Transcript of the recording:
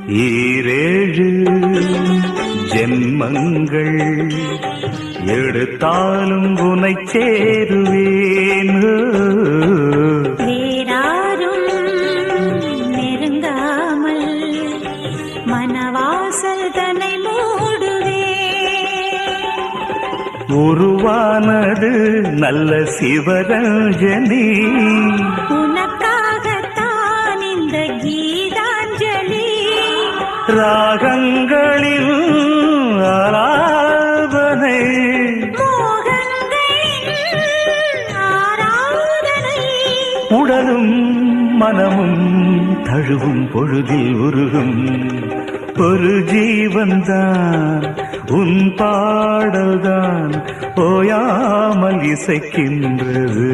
ஈரேழு ஜென்மங்கள் எடுத்தாலும் உனை சேருவேன். வேறாரும் நெருங்காமல் மனவாசல் தன்னை மூடுவே. உருவானது நல்ல சிவரஞ்சனி, உனக்காகத்தான் இந்த கீதாஞ்சலி. ராகங்களில் ஆலாபனை, மோகங்களின் ஆராதனை. உடலும் மனமும் தழுவும் பொழுதில் உருகும் ஒரு ஜீவன்தான் உன் பாடல்தான் ஓயாமல் இசைக்கின்றது.